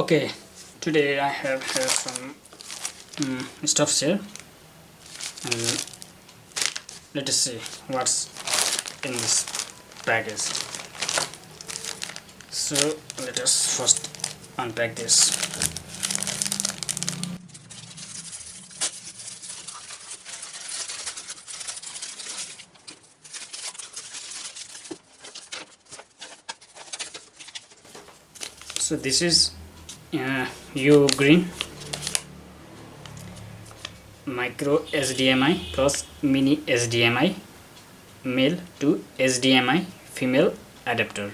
Okay, today I have here some stuffs here, and let us see what's in this package. So let us first unpack this. So this is U green micro HDMI plus mini HDMI male to HDMI female adapter.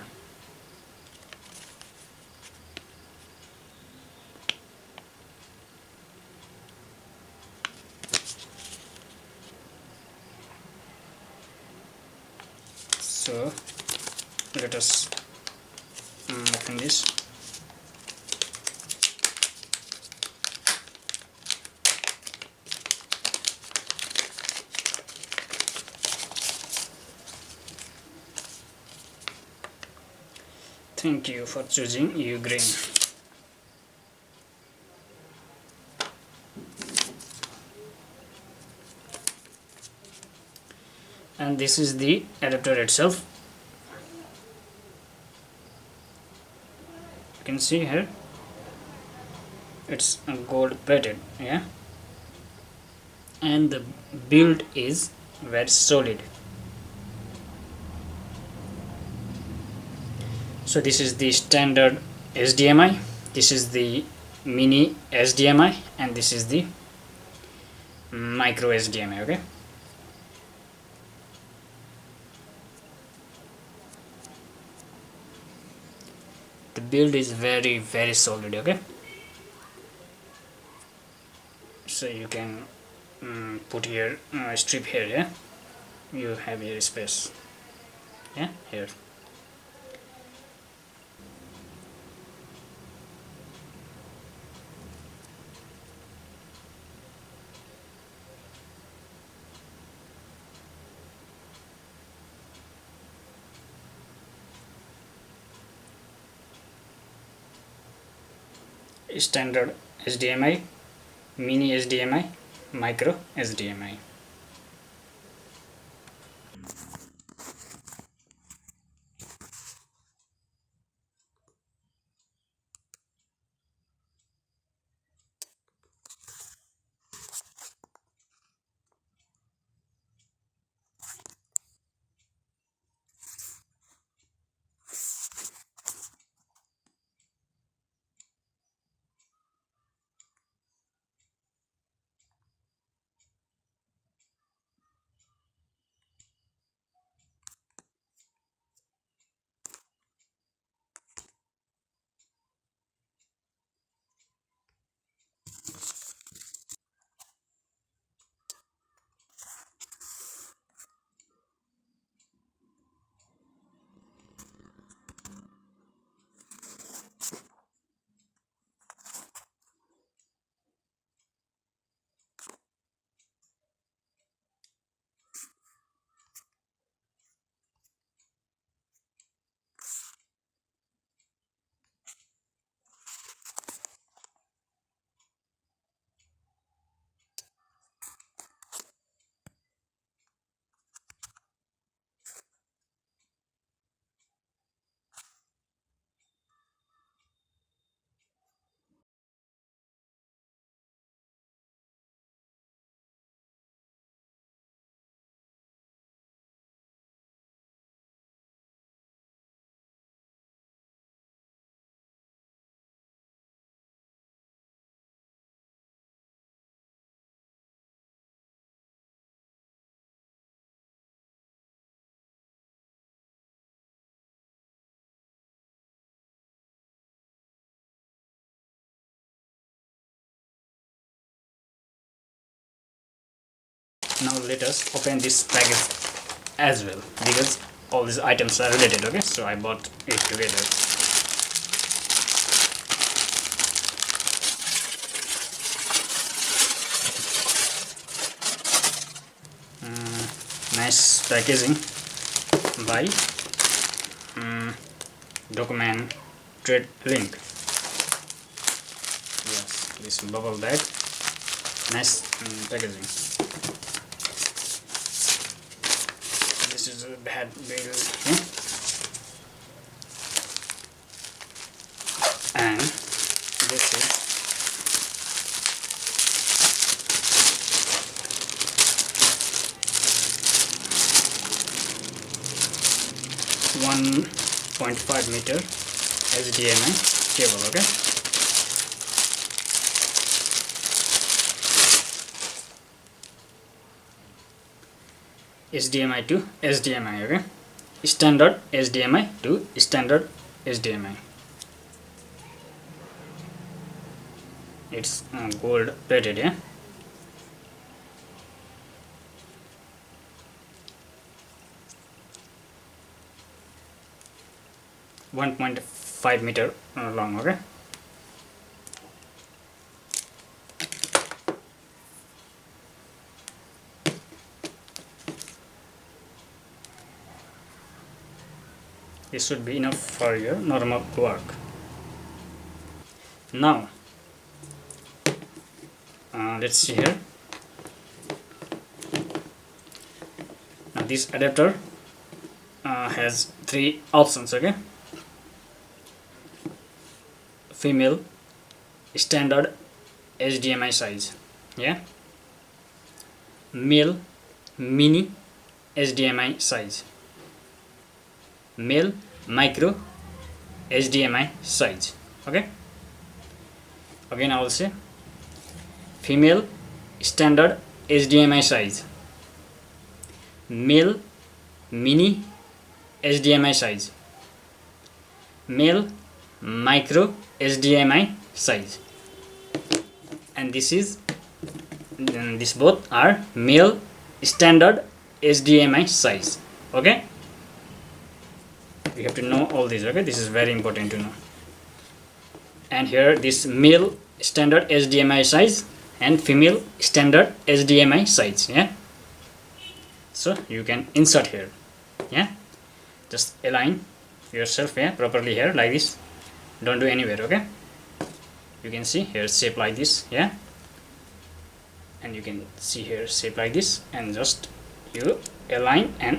So let us open this. Thank you for choosing U green. And this is the adapter itself. You can see here it's gold plated, yeah, and the build is very solid. So this is the standard HDMI, this is the mini HDMI, and this is the micro HDMI. Okay, the build is very solid. Okay, so you can put here strip here, yeah, you have here space, yeah, here. Standard HDMI, mini HDMI, micro HDMI. Now let us open this package as well, because all these items are related. Okay, so I bought it together. Nice packaging by Document Trade Link. this bubble bag. Nice packaging. This is a bad bill here. And this is .5 meter HDMI cable. Okay. HDMI to HDMI. Okay. Standard HDMI to standard HDMI. It's gold plated, yeah. .5 meter long. Okay. This should be enough for your normal work. Now let's see here. Now this adapter has 3 options. Okay. Female standard HDMI size, yeah. Male mini HDMI size. Male micro HDMI size. Okay. Again I will say female standard HDMI size, male mini HDMI size, male micro HDMI size, and these both are male standard HDMI size. Okay, you have to know all these. Okay, this is very important to know. And here this male standard HDMI size and female standard HDMI size, yeah. So you can insert here, yeah. Just align yourself, yeah, properly here like this. Don't do anywhere. Okay, you can see here shape like this, yeah, and you can see here shape like this, and just you align and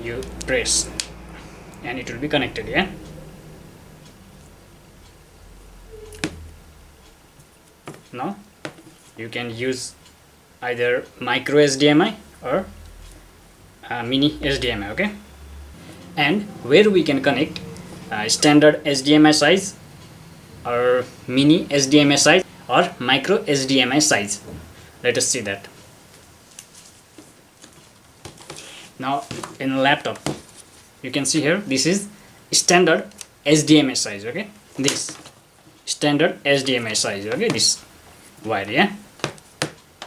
you press and it will be connected, yeah. Now you can use either micro HDMI or mini HDMI. Okay, and where we can connect standard HDMI size or mini HDMI size or micro HDMI size. Let us see that. Now in a laptop you can see here this is standard HDMI size. Okay, this standard HDMI size. Okay, this wire, yeah.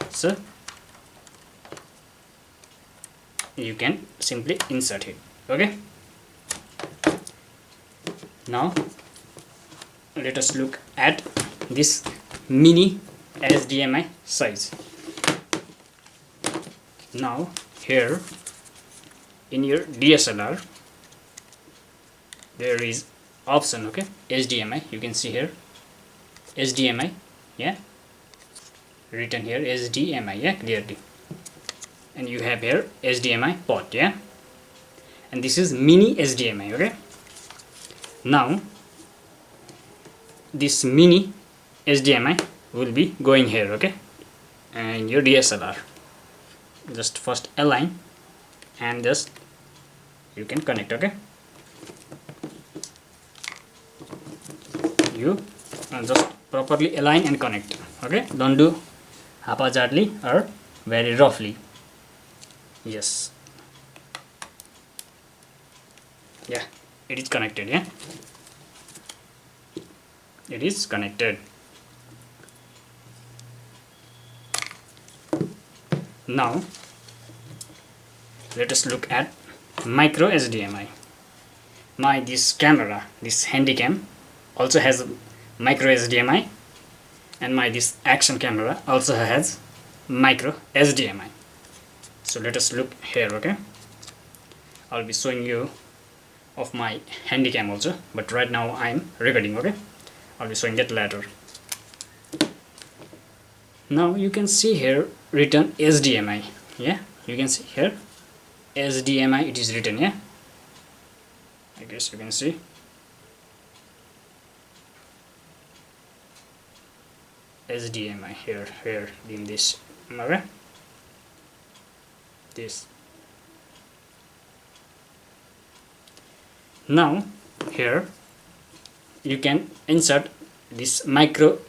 So you can simply insert it. Okay, now let us look at this mini HDMI size. Now here in your DSLR there is option, okay, HDMI. You can see here HDMI, yeah, written here HDMI, yeah, clearly. And you have here HDMI port, yeah, and this is mini HDMI. Okay, now this mini HDMI will be going here, okay, and your DSLR. Just first align and just you can connect. Okay, you just properly align and connect. Okay, don't do haphazardly or very roughly. Yes, yeah, it is connected, yeah, it is connected. Now let us look at micro HDMI. This camera, this Handycam, also has micro HDMI, and this action camera also has micro HDMI. So let us look here. Okay, I'll be showing you of my Handycam also, but right now I'm recording. Okay, I'll be showing that later. Now you can see here written HDMI. Yeah, you can see here HDMI it is written. Yeah, I guess you can see. HDMI here in this. Okay, this. Now here you can insert this micro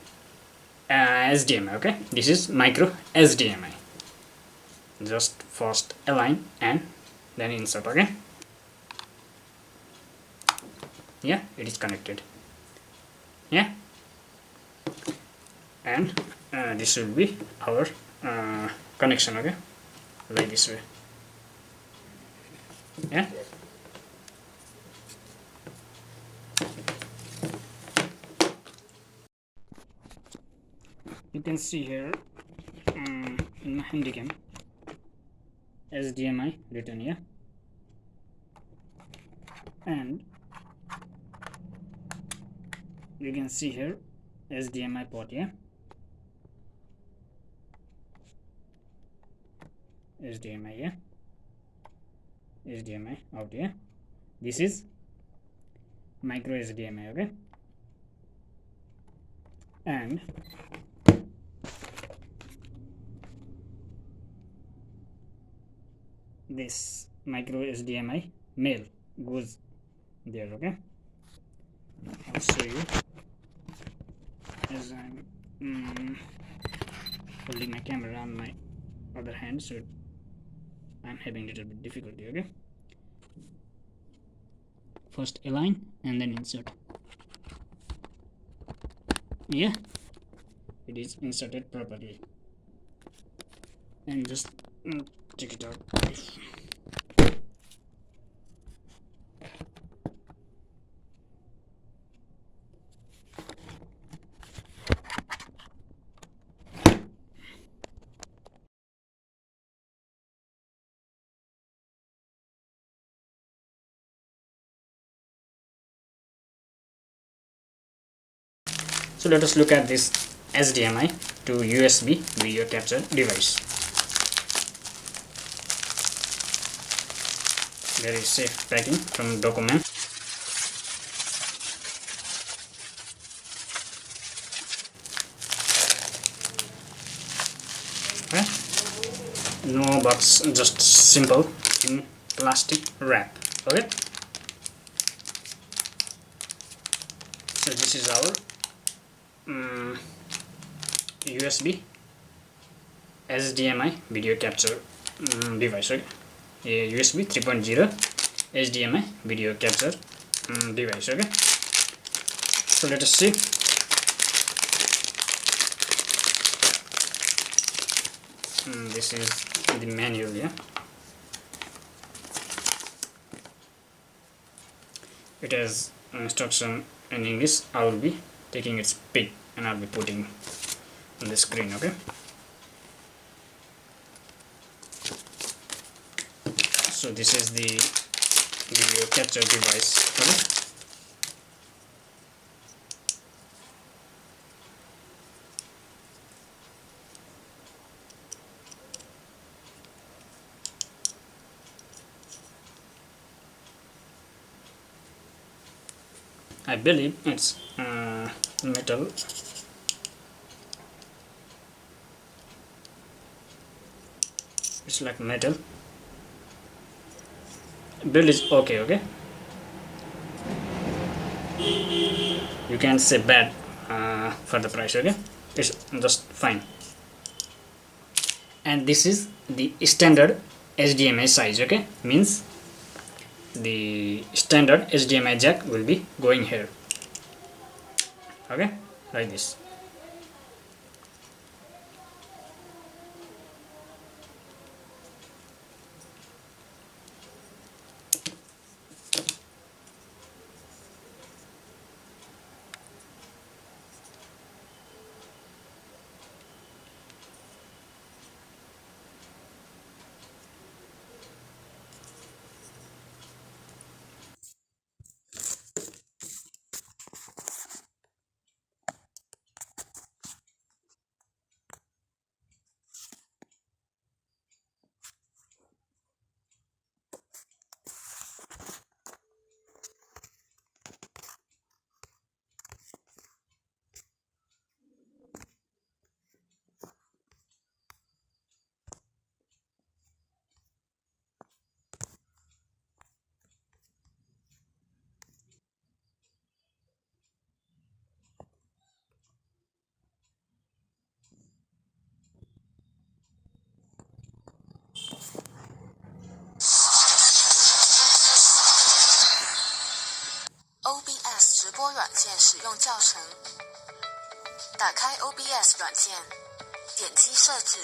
HDMI. Okay, this is micro HDMI. Just first align and then insert. Okay, yeah, it is connected. Yeah, and this will be our connection. Okay, like this way. Yeah, you can see here in my handycam HDMI written here, and you can see here HDMI port. Yeah, HDMI. Yeah, HDMI out here. This is micro HDMI. Okay, and this micro HDMI male goes there. Okay, I'll show you as I'm holding my camera on my other hand, so I'm having a little bit difficulty. Okay, first align and then insert. Yeah, it is inserted properly, and just check it out. So let us look at this HDMI to USB video capture device. Very safe packing from document. Okay. No box, just simple in plastic wrap. Okay. So this is our USB HDMI video capture device. Okay, a USB 3.0 HDMI video capture device. Okay, so let us see. This is the manual. Yeah, it has instruction in English. I will be taking its pic and I'll be putting on the screen. Okay, so this is the video capture device. Okay, I believe it's metal. It's like metal. Build is okay. Okay, you can say bad for the price. Okay, it's just fine. And this is the standard HDMI size. Okay, means the standard HDMI jack will be going here. Okay, like this. 播软件使用教程。打开 OBS 软件，点击设置。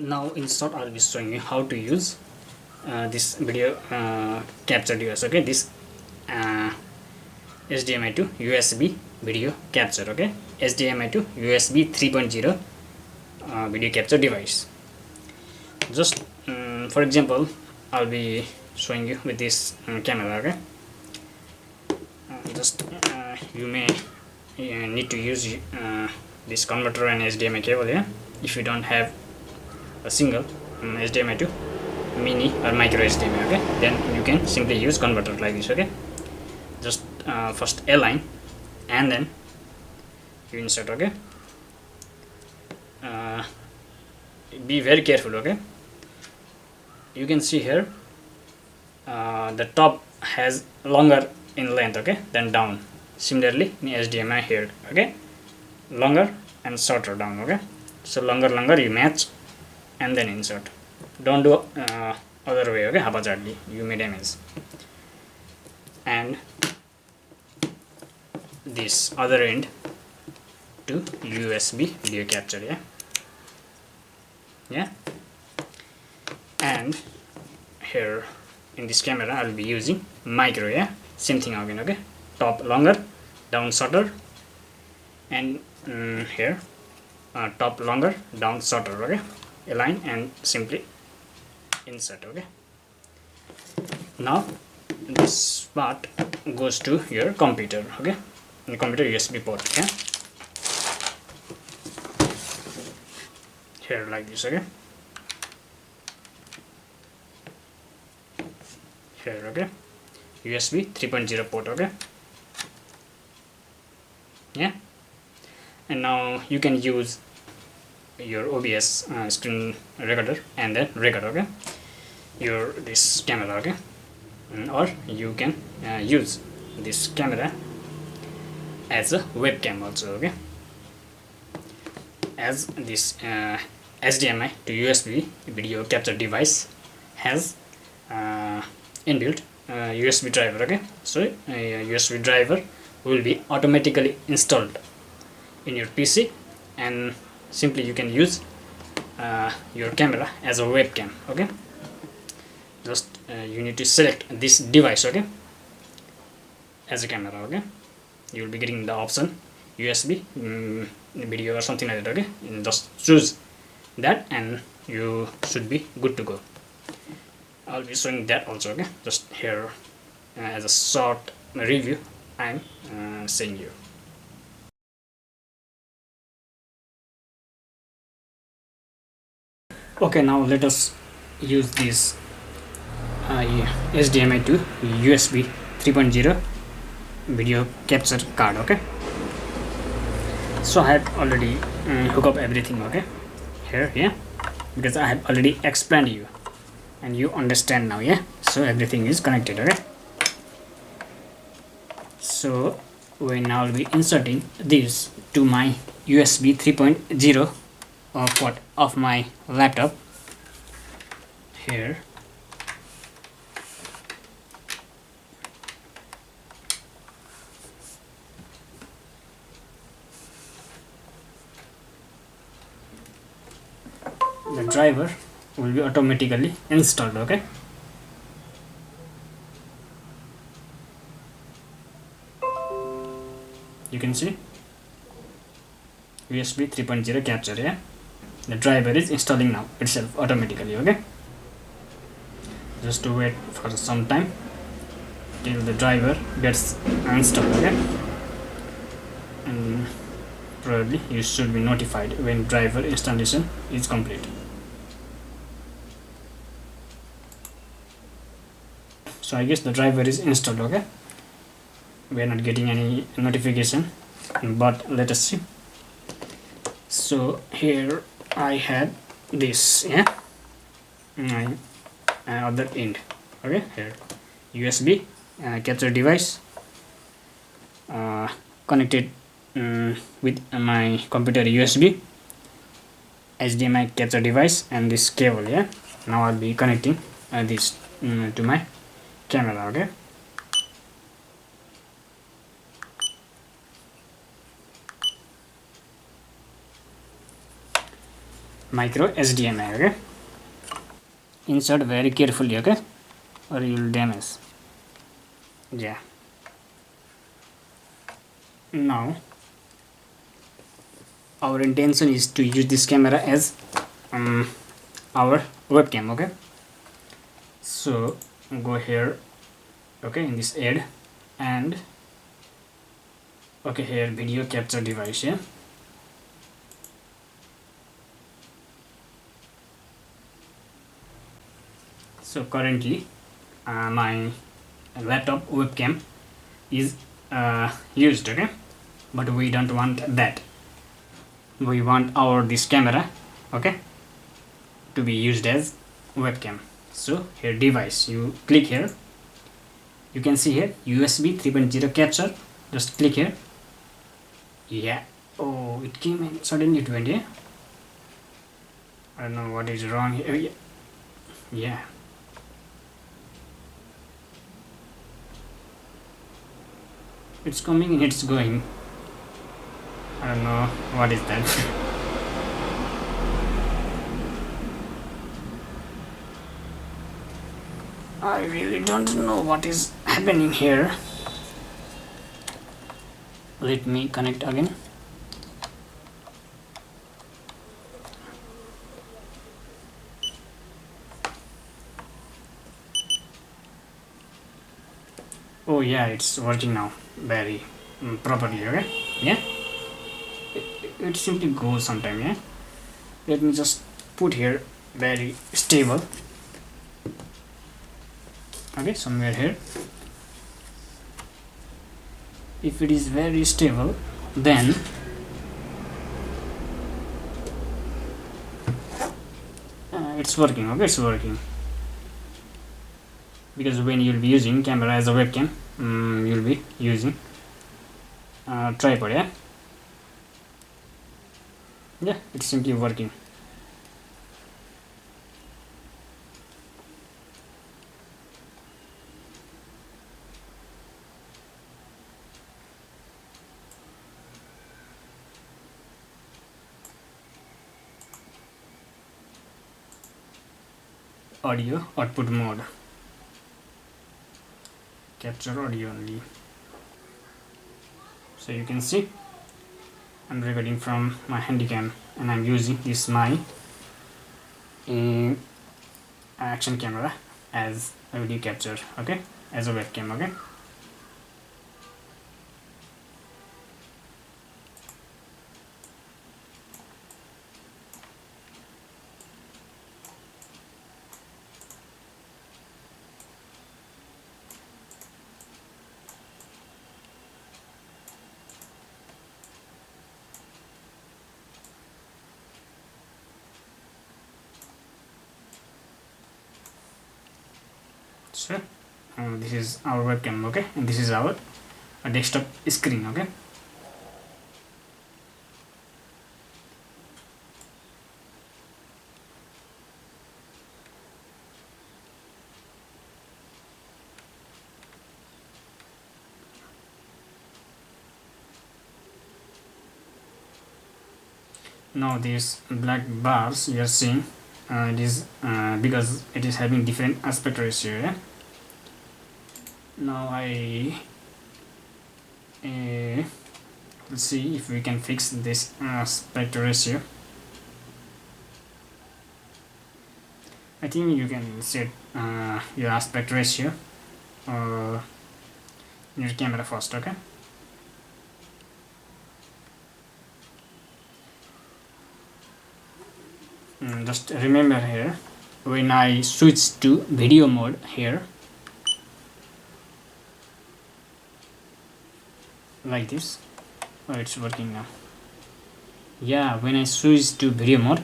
Now in short I'll be showing you how to use this video capture device. Okay, this HDMI to USB video capture. Okay, HDMI to USB 3.0 video capture device. Just for example, I'll be showing you with this camera. Okay, you may need to use this converter and HDMI cable. Yeah, if you don't have a single HDMI to mini or micro HDMI, okay, then you can simply use converter like this. Okay, just first align and then you insert. Okay, be very careful. Okay, you can see here the top has longer in length, okay, than down. Similarly in HDMI here, okay, longer and shorter down. Okay, so longer you match and then insert. Don't do other way. Okay, haphazardly you may damage. And this other end to USB video capture. Yeah, and here in this camera I'll be using micro. Yeah, same thing again. Okay, top longer, down shorter, and here top longer, down shorter. Okay, align and simply insert. Okay, now this part goes to your computer. Okay, in the computer USB port. Okay, here like this. Okay, here. Okay, USB 3.0 port. Okay, yeah, and now you can use your OBS screen recorder and then record. Okay, your this camera. Okay, or you can use this camera as a webcam also. Okay, as this HDMI to USB video capture device has inbuilt USB driver. Okay, so USB driver will be automatically installed in your PC, and simply you can use your camera as a webcam. Okay, just you need to select this device. Okay, as a camera. Okay, you will be getting the option USB video or something like that. Okay, and just choose that and you should be good to go. I'll be showing that also. Okay, just here as a short review I'm saying you. Okay, now let us use this HDMI to USB 3.0 video capture card. Okay, so I have already hooked up everything. Okay, here, yeah, because I have already explained you and you understand now. Yeah, so everything is connected. Okay, so we now will be inserting this to my USB 3.0 port of my laptop here. The driver will be automatically installed. Okay, you can see USB 3.0 capture. Yeah, the driver is installing now itself automatically. Okay, just to wait for some time till the driver gets installed. Okay, and probably you should be notified when driver installation is complete. So I guess the driver is installed. Okay, we are not getting any notification, but let us see. So here I had this, yeah, my other end. Okay, here USB capture device connected with my computer USB, HDMI capture device, and this cable. Yeah, now I'll be connecting this to my camera. Okay, micro HDMI. Okay, insert very carefully, okay, or you will damage. Yeah, now our intention is to use this camera as our webcam. Okay, so go here, okay, in this add, and okay, here video capture device. Yeah, so currently my laptop webcam is used, okay, but we don't want that. We want our this camera, okay, to be used as webcam. So here device, you click here, you can see here USB 3.0 capture. Just click here. Yeah, oh, it came in suddenly 20. I don't know what is wrong here. Yeah, it's coming and it's going. I don't know what is that. I really don't know what is happening here. Let me connect again. Oh yeah, it's working now very properly. Okay, yeah, it simply goes sometime. Yeah, let me just put here very stable. Okay, somewhere here. If it is very stable, then it's working. Okay, it's working, because when you'll be using camera as a webcam, you'll be using tripod. Yeah, yeah, it's simply working. Audio output mode, capture audio only. So you can see I'm recording from my handycam, and I'm using this my action camera as a video capture, okay, as a webcam. Okay, so this is our webcam. Okay, and this is our desktop screen. Okay, now these black bars you are seeing, it is because it is having different aspect ratio. Yeah? Now let's see if we can fix this aspect ratio. I think you can set your aspect ratio in your camera first. Okay, just remember here, when I switch to video mode here, like this, oh, it's working now. Yeah, when I switch to video mode,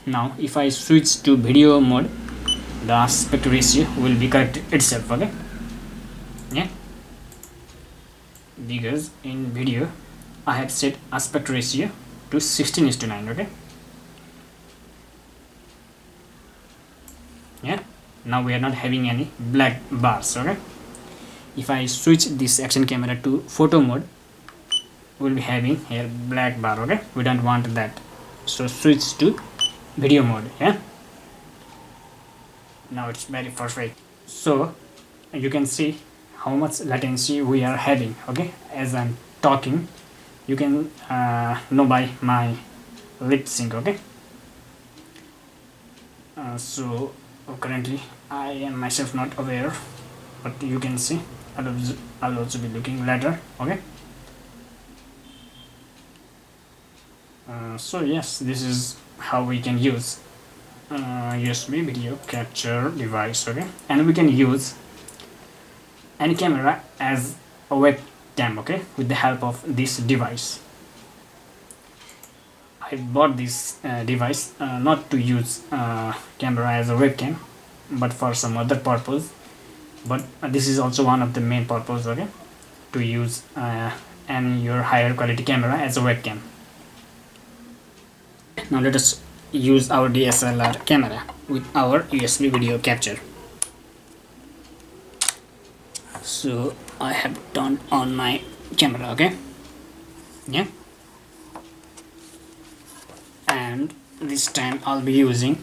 now if I switch to video mode, the aspect ratio will be correct itself. Okay, yeah, because in video I have set aspect ratio to 16:9. Okay, yeah, now we are not having any black bars. Okay, if I switch this action camera to photo mode, we'll be having here black bar. Okay, we don't want that, so switch to video mode. Yeah, now it's very perfect. So you can see how much latency we are having. Okay, as I'm talking, you can know by my lip sync. Okay, so currently I am myself not aware, but you can see I'll also be looking later. Okay, so yes, this is how we can use USB video capture device. Okay, and we can use any camera as a webcam. Okay, with the help of this device. I bought this device not to use camera as a webcam, but for some other purpose. But this is also one of the main purpose. Okay, to use any your higher quality camera as a webcam. Now let us use our DSLR camera with our USB video capture. So I have turned on my camera. Okay, yeah, and this time I'll be using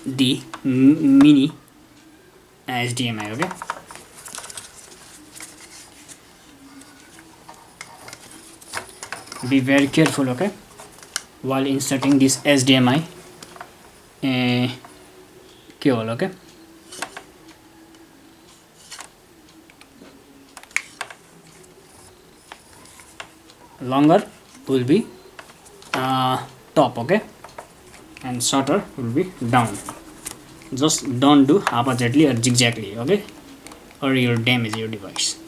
the mini HDMI. Okay, be very careful. Okay, while inserting this HDMI cable. Okay, longer will be top. Okay, and shorter will be down. Just don't do haphazardly or zigzagly. Okay, or you'll damage your device.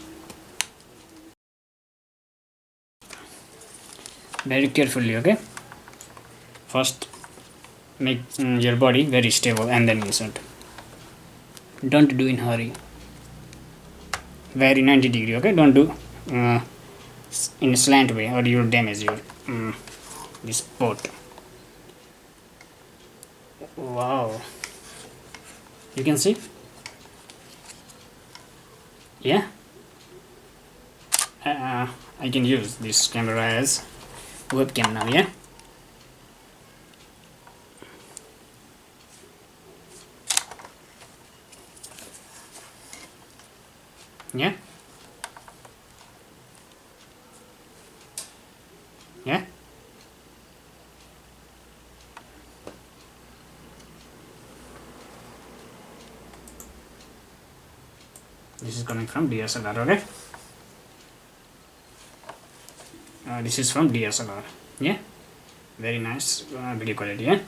Very carefully. Okay, first make your body very stable and then insert. Don't do in hurry. Very 90-degree. Okay, don't do in a slant way or you'll damage your this port. Wow, you can see. Yeah, I can use this camera as webcam now. Yeah, yeah, yeah. This is coming from DSLR. Okay, this is from DSLR. Yeah, very nice video quality. Yeah,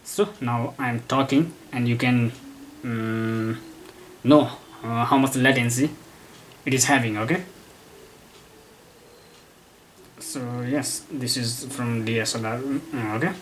so now I'm talking and you can know how much latency it is having. Okay, so yes, this is from DSLR. Okay,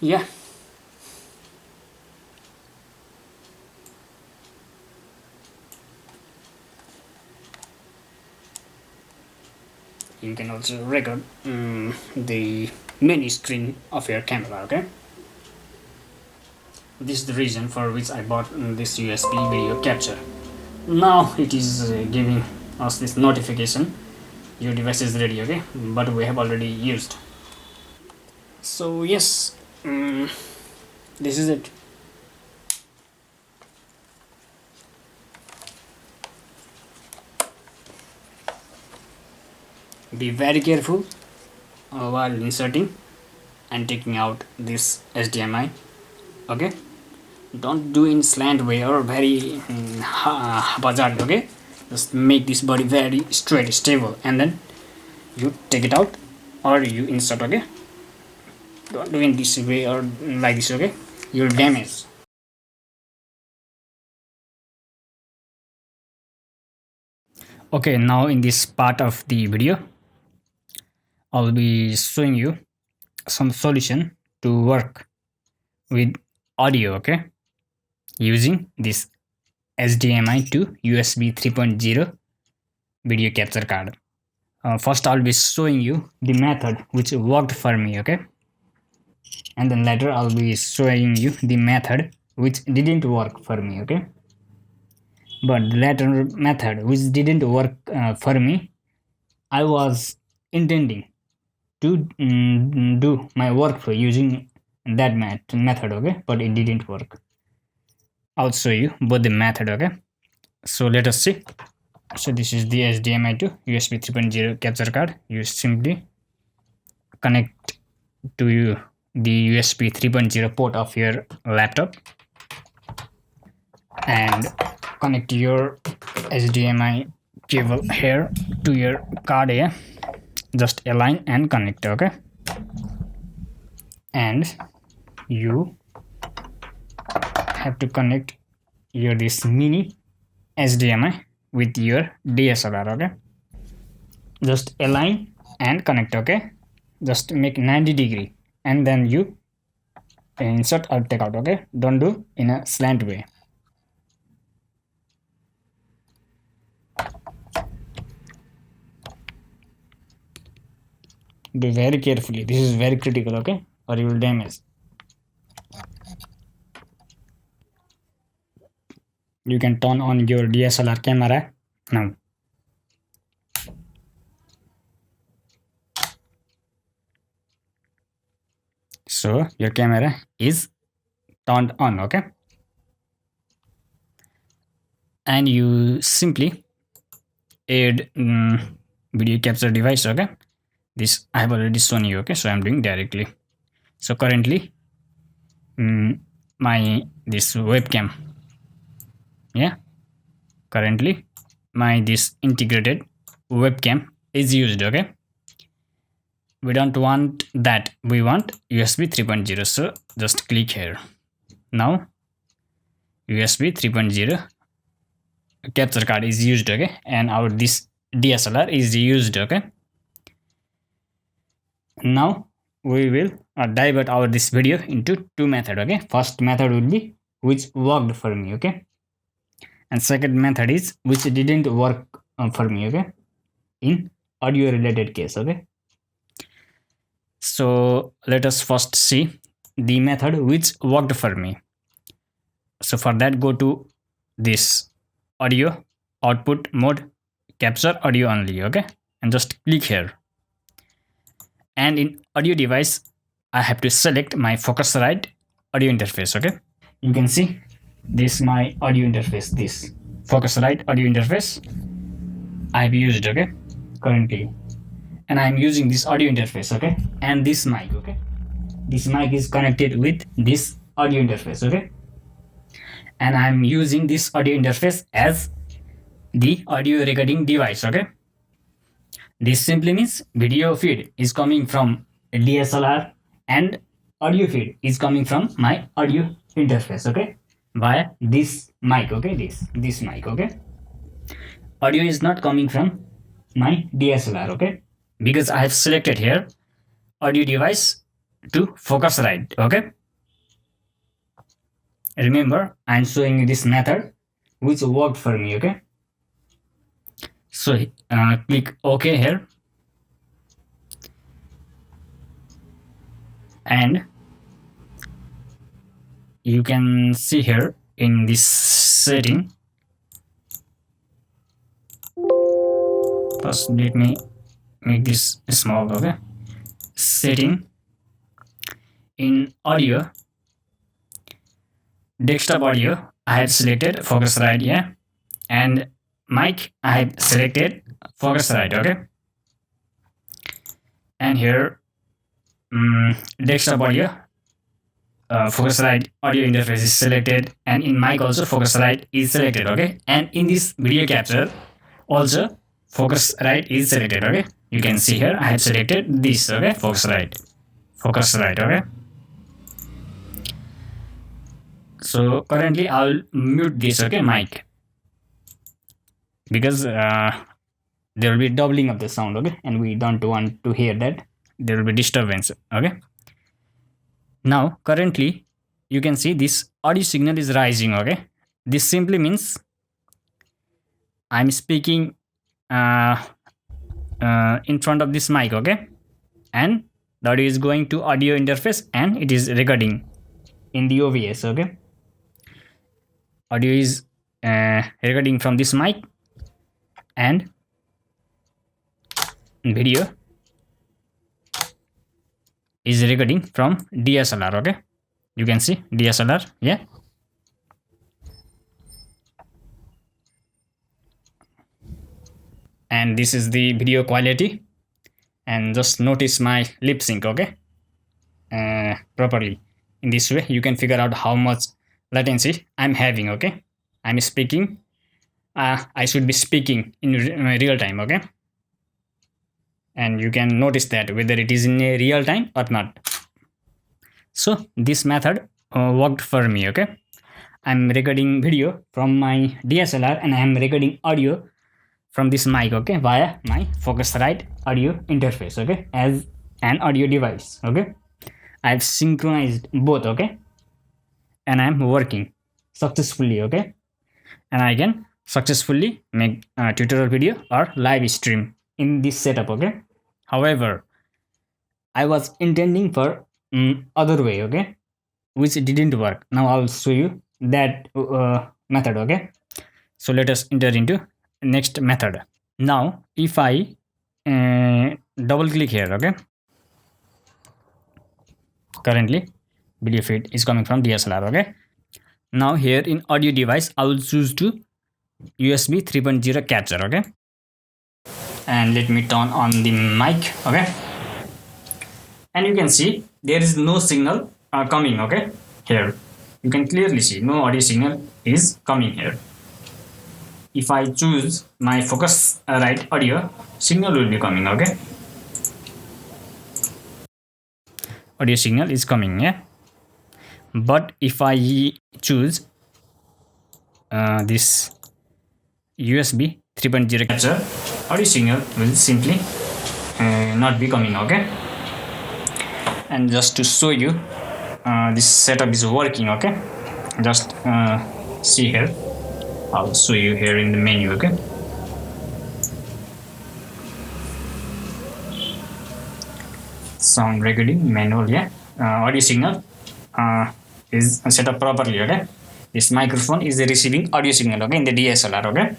yeah, you can also record the main screen of your camera. Okay, this is the reason for which I bought this USB video capture. Now it is giving us this notification, your device is ready. Okay, but we have already used. So yes, this is it. Be very careful while inserting and taking out this HDMI. Okay, don't do in slant way or very haphazard. Okay, just make this body very straight, stable, and then you take it out or you insert. Okay, don't do in this way or like this. Okay, you'll damage. Okay, now in this part of the video I'll be showing you some solution to work with audio, okay, using this HDMI to USB 3.0 video capture card. First I'll be showing you the method which worked for me, okay, and then later I'll be showing you the method which didn't work for me, okay. But the latter method which didn't work for me, I was intending to do my work for using that method, okay, but it didn't work. I'll show you both the method, okay. So let us see. So this is the HDMI to USB 3.0 capture card. You simply connect to the USB 3.0 port of your laptop and connect your HDMI cable here to your card here. Just align and connect, okay, and you have to connect your this mini HDMI with your DSLR, okay. Just align and connect, okay. Just make 90-degree and then you insert or take out, okay. Don't do in a slant way. Do very carefully. This is very critical, okay, or you will damage. You can turn on your DSLR camera now. So your camera is turned on, okay, and you simply add video capture device, okay. This I have already shown you, okay, so I'm doing directly. So currently my this webcam, yeah, currently my this integrated webcam is used, okay. We don't want that, we want USB 3.0, so just click here. Now USB 3.0 capture card is used, okay, and our this DSLR is used, okay. Now we will divert our this video into two methods, okay. First method will be which worked for me, okay, and second method is which didn't work for me, okay, in audio related case, okay. So let us first see the method which worked for me. So for that, go to this audio output mode, capture audio only, okay, and just click here. And in audio device I have to select my Focusrite audio interface, okay. You can see this my audio interface, this Focusrite audio interface I have used, okay, currently, and I am using this audio interface, okay, and this mic, okay. This mic is connected with this audio interface, okay, and I am using this audio interface as the audio recording device, okay. This simply means video feed is coming from DSLR and audio feed is coming from my audio interface, okay, via this mic, okay, this mic, okay. Audio is not coming from my DSLR, okay, because I have selected here audio device to Focusrite, okay. Remember, I am showing you this method which worked for me, okay. So click OK here, and you can see here in this setting. First let me make this small, okay. Setting in audio, desktop audio I have selected Focusrite, yeah, and mic I have selected Focusrite, okay, and here desktop audio Focusrite audio interface is selected, and in mic also Focusrite is selected. Okay, and in this video capture also Focusrite is selected. Okay, you can see here I have selected this. Okay, Focusrite. Okay. So currently I'll mute this. Okay, mic, because there will be doubling of the sound. Okay, and we don't want to hear that. There will be disturbance. Okay, now currently you can see this audio signal is rising. Okay, this simply means I'm speaking in front of this mic. Okay, and the audio is going to audio interface and it is recording in the OBS. Okay, audio is recording from this mic, and video is recording from DSLR. Okay, you can see DSLR. Yeah, and this is the video quality, and just notice my lip sync. Okay, properly. In this way you can figure out how much latency I'm having. Okay, I'm speaking, I should be speaking in real time. Okay, and you can notice that whether it is in a real time or not. So this method worked for me. Okay, I'm recording video from my DSLR and I'm recording audio from this mic. Okay, via my Focusrite audio interface. Okay, as an audio device. Okay, I've synchronized both. Okay, and I'm working successfully. Okay, and I can successfully make a tutorial video or live stream in this setup. Okay, however I was intending for other way. Okay, which didn't work. Now I'll show you that method. Okay, so let us enter into next method. Now if I double click here. Okay, currently video feed is coming from DSLR. Okay, now here in audio device I will choose to USB 3.0 capture. Okay, and let me turn on the mic. Okay, and you can see there is no signal coming. Okay, here you can clearly see no audio signal is coming here. If I choose my Focusrite audio, signal will be coming. Okay, audio signal is coming. Yeah, but if I choose this USB 3.0 capture, audio signal will simply not be coming. Okay, and just to show you this setup is working. Okay, just see here. I'll show you here in the menu. Okay, sound recording manual. Yeah, audio signal is set up properly. Okay, this microphone is receiving audio signal. Okay, in the DSLR. Okay,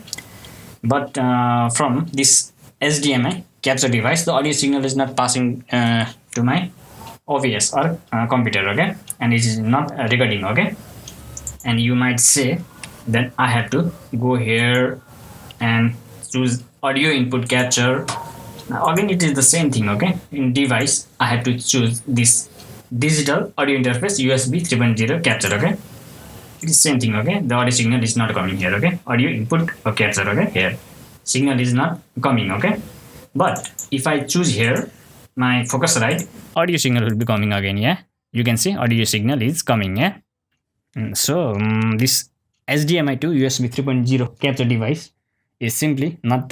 but from this HDMI capture device the audio signal is not passing to my OBS or computer. Okay, and it is not recording. Okay, and you might say then I have to go here and choose audio input capture. Now again it is the same thing. Okay, in device I have to choose this digital audio interface USB 3.0 capture. Okay, it is same thing. Okay, the audio signal is not coming here. Okay, audio input or capture. Okay, here signal is not coming. Okay, but if I choose here my Focusrite, audio signal will be coming again. Yeah, you can see audio signal is coming. Yeah, so this HDMI to USB 3.0 capture device is simply not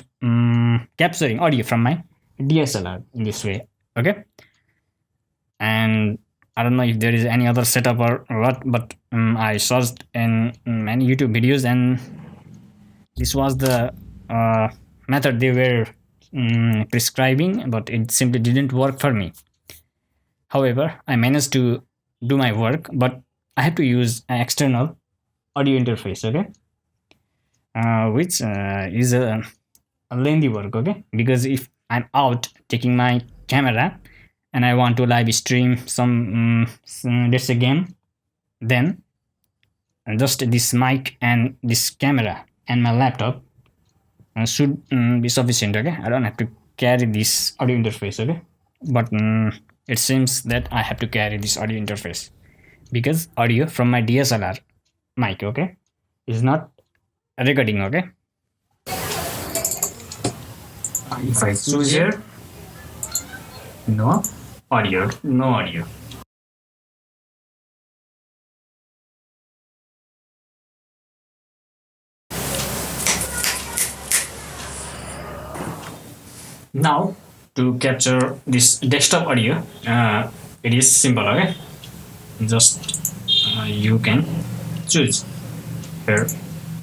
capturing audio from my DSLR in this way. Okay, and I don't know if there is any other setup or what, but I searched in many YouTube videos and this was the method they were prescribing, but it simply didn't work for me. However, I managed to do my work, but I have to use an external audio interface. Okay, which is a lengthy work. Okay, because if I'm out taking my camera and I want to live stream some let's say game, then just this mic and this camera and my laptop should be sufficient. Okay, I don't have to carry this audio interface. Okay, but it seems that I have to carry this audio interface because audio from my DSLR mic, okay, is not recording, okay. If I choose here, no audio. Now to capture this desktop audio, it is simple, okay. Just you can choose your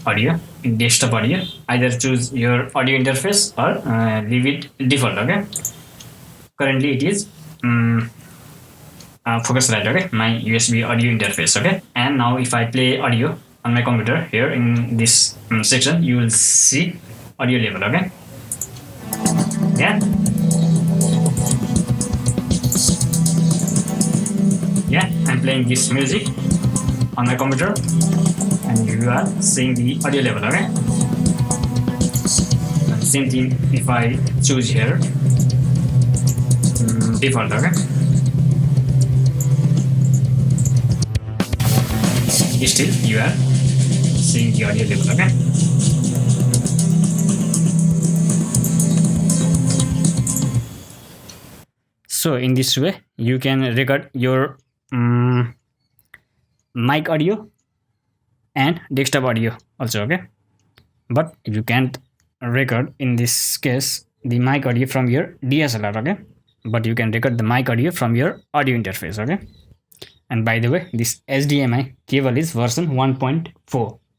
audio in desktop audio, either choose your audio interface or leave it default, okay. Currently it is Focusrite, okay, my USB audio interface, okay. And now if I play audio on my computer, here in this section you will see audio level, okay. Yeah, I'm playing this music on my computer and you are seeing the audio level, okay. And same thing if I choose here default, okay. Still you are seeing the audio level, okay. So in this way you can record your mic audio and desktop audio also, okay. But you can't record in this case the mic audio from your DSLR, okay. But you can record the mic audio from your audio interface, okay. And by the way, this HDMI cable is version 1.4.